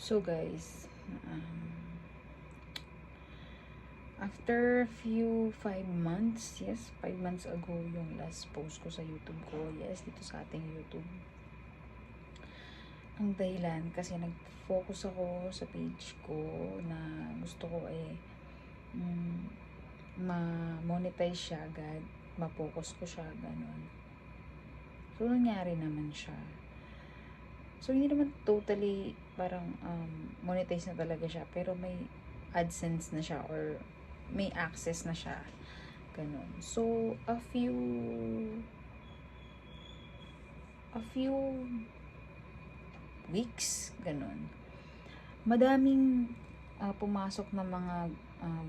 So guys, after few 5 months, yes, 5 months ago yung last post ko sa YouTube ko, yes, dito sa ating YouTube. Ang dahilan kasi nag-focus ako sa page ko na gusto ko ma-monetize siya agad, ma-focus ko siya, ganun. So, nangyari naman siya. So, hindi naman totally parang monetize na talaga siya, pero may AdSense na siya or may access na siya. Ganun. So, a few weeks, ganun. Madaming pumasok na mga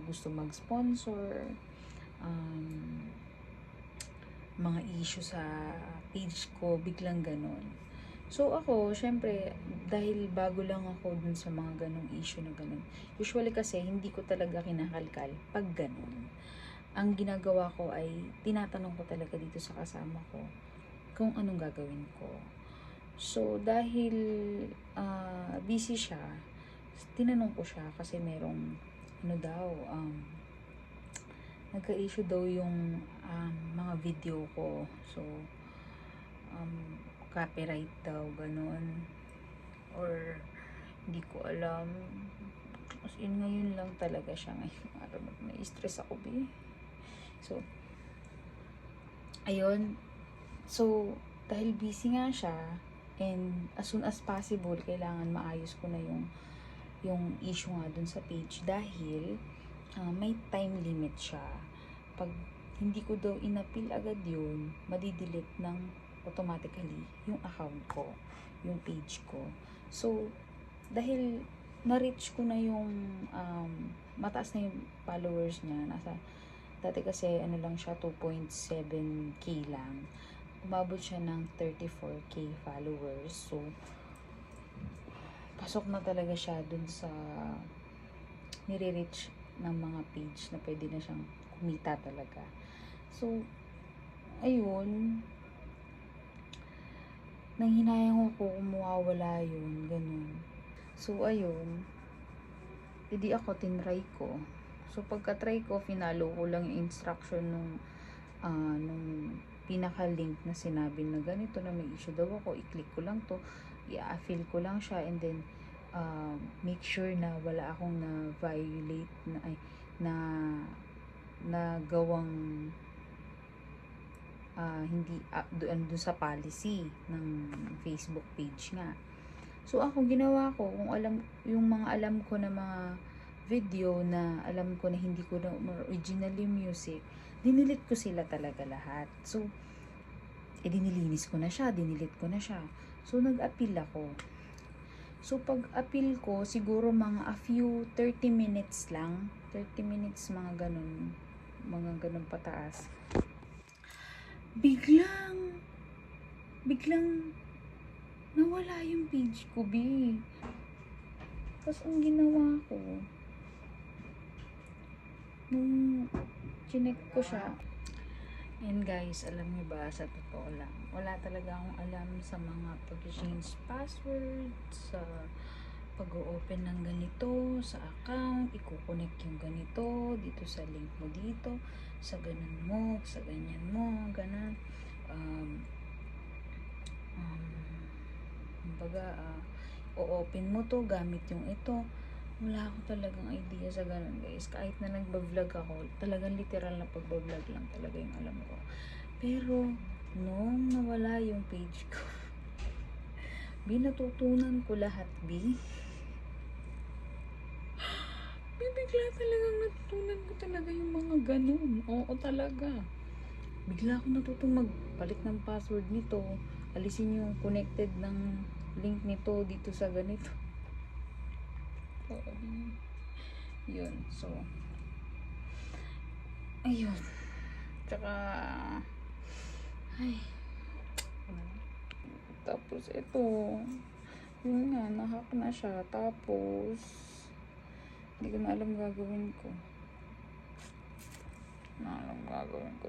gusto mag-sponsor, mga issue sa page ko, biglang ganun. So ako, syempre, dahil bago lang ako dun sa mga ganong issue na ganun, usually kasi hindi ko talaga kinakalkal pag ganun. Ang ginagawa ko ay tinatanong ko talaga dito sa kasama ko kung anong gagawin ko. So dahil busy siya, tinanong ko siya kasi merong nagka-issue daw yung mga video ko. So copyright daw, ganun. Or, hindi ko alam. As in, ngayon lang talaga siya. Ngayon, araw na, may stress ako, So, ayun. So, dahil busy nga siya, and as soon as possible, kailangan maayos ko na yung issue nga dun sa page dahil may time limit siya. Pag hindi ko daw inappeal agad yun, madidelete ng automatically yung account ko, yung page ko. So, dahil na-reach ko na yung mataas na yung followers niya, dati kasi lang siya, 2.7k lang. Umabot siya ng 34k followers. So, pasok na talaga siya dun sa nire-reach ng mga page na pwede na siyang kumita talaga. So, ayun, nanghinayang ako kung mawawala yun, ganun. So, ayun, hindi ako tinry ko. So, pagka-try ko, finalo ko lang yung instruction nung pinaka-link na sinabi na ganito na may issue daw ako, i-click ko lang to, i-fill ko lang siya, and then make sure na wala akong na-violate na gawang hindi doon sa policy ng Facebook page nga. So ako ginawa ko, kung yung mga alam ko na mga video na alam ko na hindi ko na originally music, dinilit ko sila talaga lahat. So dinilinis ko na siya, dinilit ko na siya. So nag-appeal ako. So pag-appeal ko, siguro mga 30 minutes lang, 30 minutes, mga ganun pataas. Biglang nawala yung page ko, Tapos ang ginawa ko, nung chinek ko siya, and guys, alam niyo ba, sa totoo lang, wala talaga akong alam sa mga pag-change password, sa pag-open ng ganito sa account, i-connect yung ganito dito sa link mo dito, sa ganun mo, sa ganyan mo, ganun. O-open mo to gamit yung ito. Wala ako talagang idea sa ganun, guys. Kahit na nagba-vlog ako, talagang literal na pagba-vlog lang talaga yung alam ko. Pero nung nawala yung page ko, natutunan ko lahat, bigla talagang natutunan ko talaga yung mga ganun. Oo, talaga. Bigla ako natutong magpalit ng password nito. Alisin yung connected ng link nito dito sa ganito. Yun. So, ayun. Tsaka, tapos ito, yun nga, nahack na siya. Tapos, hindi ko na alam gagawin ko.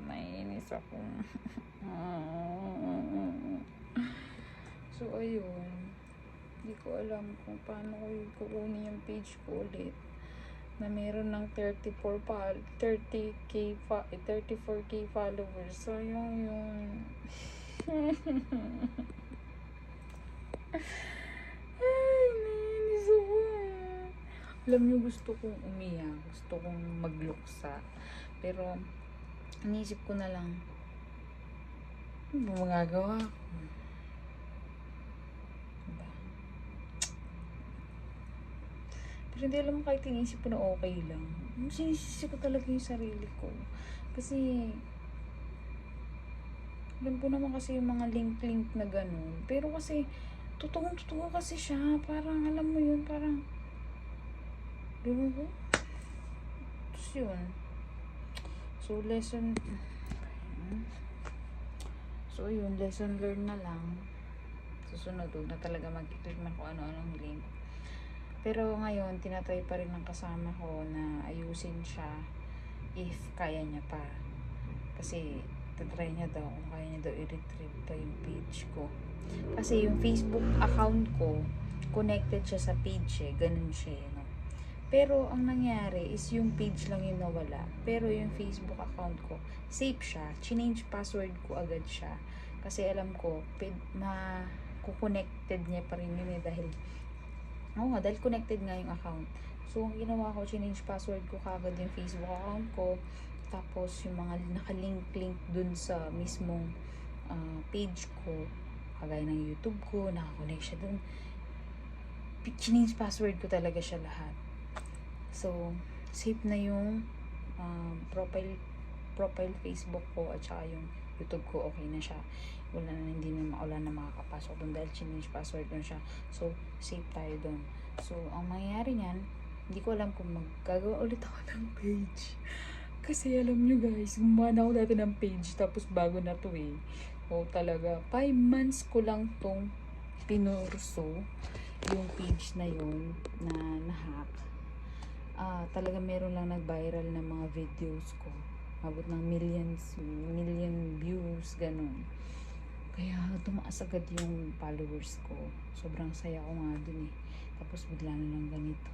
Naiinis ako. So, ayun. Hindi ko alam kung paano ko kukunin yung page ko ulit. Na meron ng 34k followers. So, yung ay, nainis ako. Alam niyo, gusto kong umiyak. Gusto kong magluksa. Pero, inisip ko na lang, ano ba magagawa ko? Diba? Pero hindi alam, kahit inisip ko na okay lang. Sinisisi ko talaga yung sarili ko. Kasi, alam ko naman kasi yung mga link-link na ganun. Pero kasi, totoo kasi siya. Parang, alam mo yun, parang, gano'n ko. Tapos yun. So, lesson learned na lang. Susunod, na talaga mag-click na kung ano-anong link. Pero ngayon, tinatry pa rin ng kasama ko na ayusin siya if kaya niya pa. Kasi, tatry niya daw kung kaya niya daw i-retrieve pa yung page ko. Kasi yung Facebook account ko, connected siya sa page eh. Ganun siya, no? Pero, ang nangyari is yung page lang yung nawala. Pero yung Facebook account ko, safe siya. Change password ko agad siya. Kasi alam ko, connected niya pa rin yun eh. Dahil connected nga yung account. So, ang ginawa ko, change password ko kagad yung Facebook account ko. Tapos, yung mga nakalink-link dun sa mismong page ko, kagaya ng YouTube ko, nakakonect siya dun. Change password ko talaga siya lahat. So, safe na yung profile Facebook ko at saka yung YouTube ko, okay na siya. Wala na makakapasok doon dahil change password doon siya. So, safe tayo doon. So, ang mangyayari niyan, hindi ko alam kung magagawa ulit ako ng page. Kasi alam nyo guys, gumawa na ako dati ng page tapos bago na to eh. O talaga, 5 months ko lang tong pinurso yung page na yun na nahack. Talaga meron lang nag-viral na mga videos ko. Abot ng million views, ganun. Kaya tumaas agad yung followers ko. Sobrang saya ko nga dun eh. Tapos bigla na lang ganito.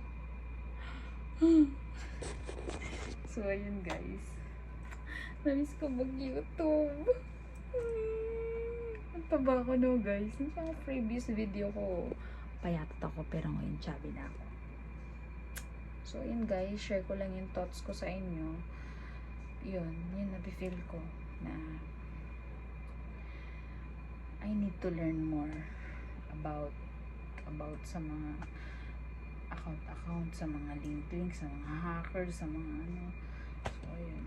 So, ayun guys. Namiss ko mag-YouTube. Ang taba ko no guys. Yung mga previous video ko, payatot ako pero ngayon chubby na ako. So, ayun guys. Share ko lang yung thoughts ko sa inyo. Yun nafe-feel ko na I need to learn more about sa mga account, sa mga link, sa mga hackers, sa mga ano. So, ayun.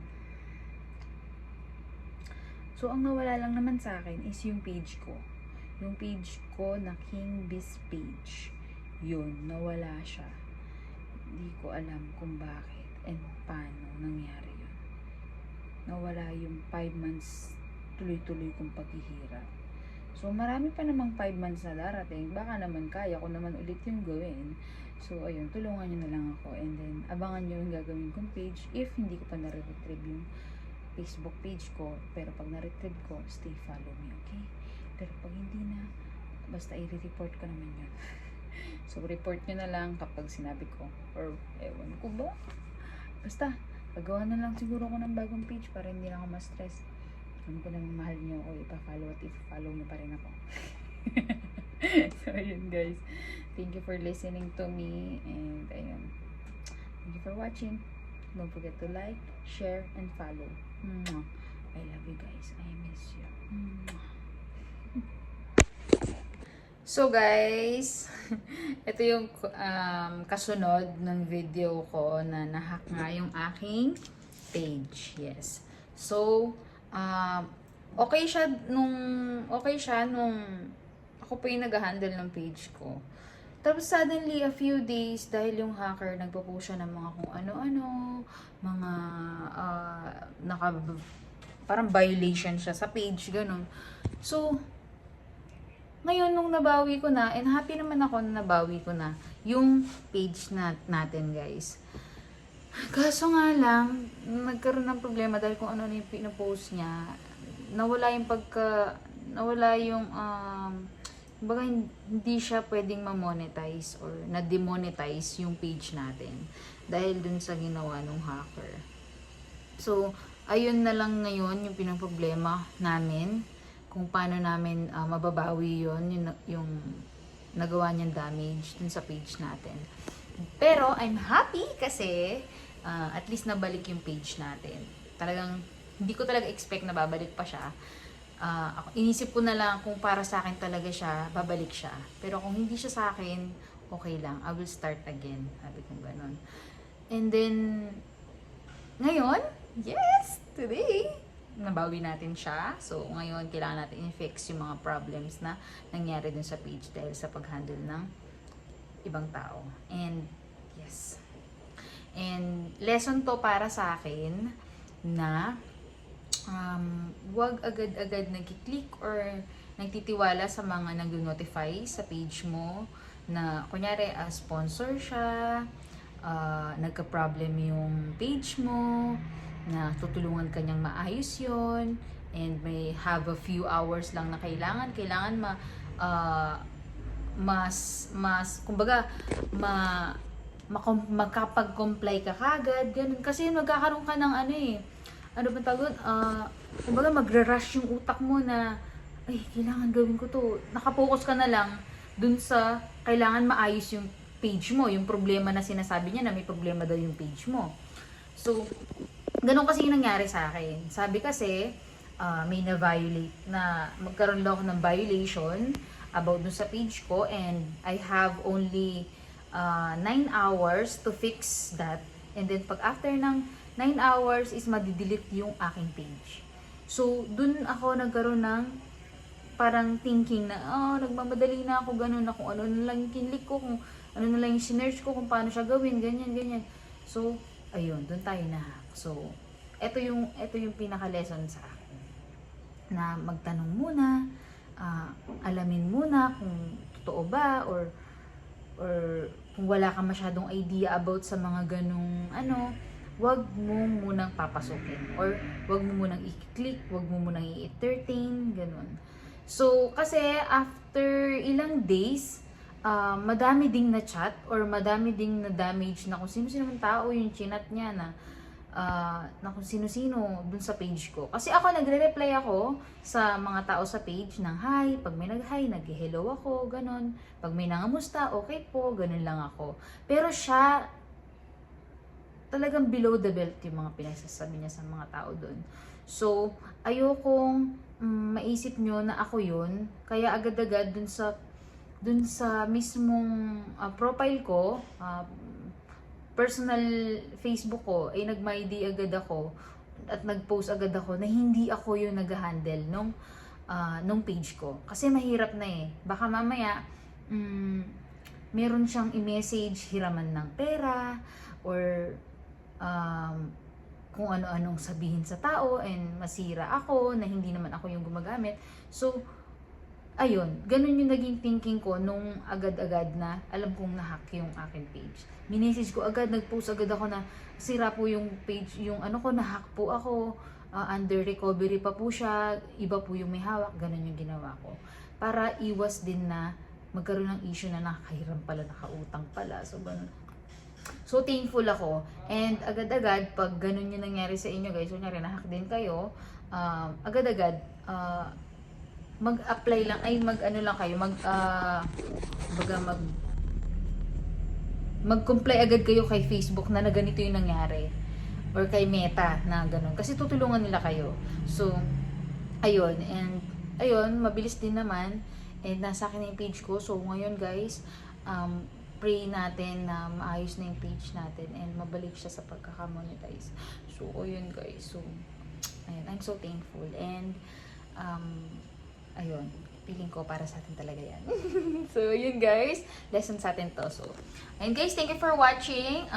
So, ang nawala lang naman sa akin is yung page ko. Yung page ko na King Biz page. Yun, nawala siya. Hindi ko alam kung bakit and paano nangyari yun. Nawala yung 5 months tuloy-tuloy kong paghihirap. So, marami pa namang 5 months na darating. Baka naman kaya ko naman ulit yung gawin. So, ayun, tulungan nyo na lang ako. And then, abangan nyo yung gagawin kong page if hindi ko pa na-retrieve yung Facebook page ko. Pero pag na-retrieve ko, stay follow me, okay? Pero pag hindi na, basta i-report ko naman yun. So, report nyo na lang kapag sinabi ko. Or, ewan ko ba? Basta, pagawa na lang siguro ko ng bagong page para hindi na ako ma-stress. Alam ko naman mahal nyo ako, ipa-follow at ipa-follow nyo pa rin ako. So, ayun guys. Thank you for listening to me. And, ayun. Thank you for watching. Don't forget to like, share, and follow. I love you guys. I miss you. So guys, ito yung kasunod ng video ko na nahack nga yung aking page. Yes. So, okay siya nung ako pa yung nag-handle ng page ko. Tapos suddenly, a few days, dahil yung hacker nagpo-post siya ng mga kung ano-ano, mga parang violation siya sa page, ganun. So, ngayon, nung nabawi ko na, and happy naman ako na nabawi ko na yung page natin, guys. Kaso nga lang, nagkaroon ng problema dahil kung ano na yung pinapost niya, nawala yung Kumbaga, hindi siya pwedeng ma-monetize or na-demonetize yung page natin dahil dun sa ginawa ng hacker. So, ayun na lang ngayon yung pinaproblema namin kung paano namin mababawi yung nagawa niyang damage dun sa page natin. Pero, I'm happy kasi at least nabalik yung page natin. Talagang, hindi ko talaga expect na babalik pa siya. Inisip ko na lang kung para sa akin talaga siya, babalik siya. Pero kung hindi siya sa akin, okay lang. I will start again. Sabi kong ganun. And then, ngayon, yes, today, nabawi natin siya. So, ngayon, kailangan natin i-fix yung mga problems na nangyari dun sa page dahil sa pag-handle ng ibang tao. And, yes. And, lesson to para sa akin na wag agad-agad nag-click or nagtitiwala sa mga nag-notify sa page mo na kunyari sponsor siya, nagka-problem yung page mo, na tutulungan ka niyang maayos yon, and may have a few hours lang na kailangan kumbaga makapag-comply ka kagad, ganun. Kasi magkakaroon ka ng ano ba tawag doon? Kumbaga magra-rush yung utak mo na, ay, kailangan gawin ko to. Nakapokus ka na lang dun sa kailangan maayos yung page mo, yung problema na sinasabi niya na may problema daw yung page mo. So, ganun kasi yung nangyari sa akin. Sabi kasi, may na-violate na, magkaroon daw ako ng violation about dun sa page ko, and I have only 9 hours to fix that. And then, pag after ng 9 hours is madidelete yung aking page. So, dun ako nagkaroon ng parang thinking na, nagmamadali na ako, ganun na, kung ano na lang yung kinlik ko, kung ano na lang yung sinerge ko, kung paano siya gawin, ganyan. So, ayun, dun tayo na-hack. So, ito yung pinaka-lesson sa akin. Na magtanong muna, alamin muna kung totoo ba, or kung wala ka masyadong idea about sa mga ganung wag mo munang papasukin or wag mo munang i-click, wag mo munang i-entertain, ganun. So, kasi after ilang days, madami ding na chat or madami ding na damage na kung sino-sino man tao yung chinat niya na kung sino-sino dun sa page ko. Kasi ako, nagre-reply ako sa mga tao sa page ng hi, pag may nag-hi, nag-hello ako, ganun. Pag may nangamusta, okay po, ganun lang ako. Pero siya, talagang below the belt yung mga pinagsasabi niya sa mga tao doon. So, ayokong maisip nyo na ako yun. Kaya agad-agad dun sa mismong profile ko, personal Facebook ko, ay nag-my day agad ako at nag-post agad ako na hindi ako yung nag-handle nung page ko. Kasi mahirap na eh. Baka mamaya, meron siyang i-message, hiraman ng pera, or kung ano-anong sabihin sa tao and masira ako na hindi naman ako yung gumagamit. So, ayun, ganun yung naging thinking ko nung agad-agad na alam kong na-hack yung aking page. Minessage ko agad, nag-post agad ako na sira po yung page, yung ko, na-hack po ako, under recovery pa po siya, iba po yung may hawak, ganun yung ginawa ko. Para iwas din na magkaroon ng issue na nakahiram pala, nakautang pala, so ganun. So, thankful ako. And agad-agad, pag ganun yung nangyari sa inyo guys, kunyari na-hack din kayo, agad-agad, mag-apply lang, lang kayo, mag-comply agad kayo kay Facebook na ganito yung nangyari. Or kay Meta na ganun. Kasi tutulungan nila kayo. So, ayun. And, ayun, mabilis din naman. And nasa akin na yung page ko. So, ngayon guys, pray natin na maayos na yung page natin and mabalik siya sa pagkakamonetize. So, ayun guys. So, ayun, I'm so thankful. And, ayun, feeling ko para sa atin talaga yan. So, yun guys, lesson sa atin to. So, ayun guys, thank you for watching.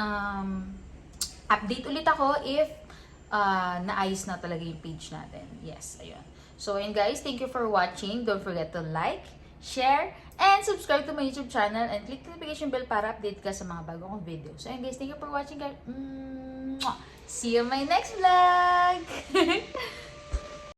Update ulit ako if naayos na talaga yung page natin. Yes, ayun. So, ayun guys, thank you for watching. Don't forget to like, share, and subscribe to my YouTube channel and click the notification bell para update ka sa mga bago kong videos. So, ayun guys, thank you for watching guys. See you in my next vlog!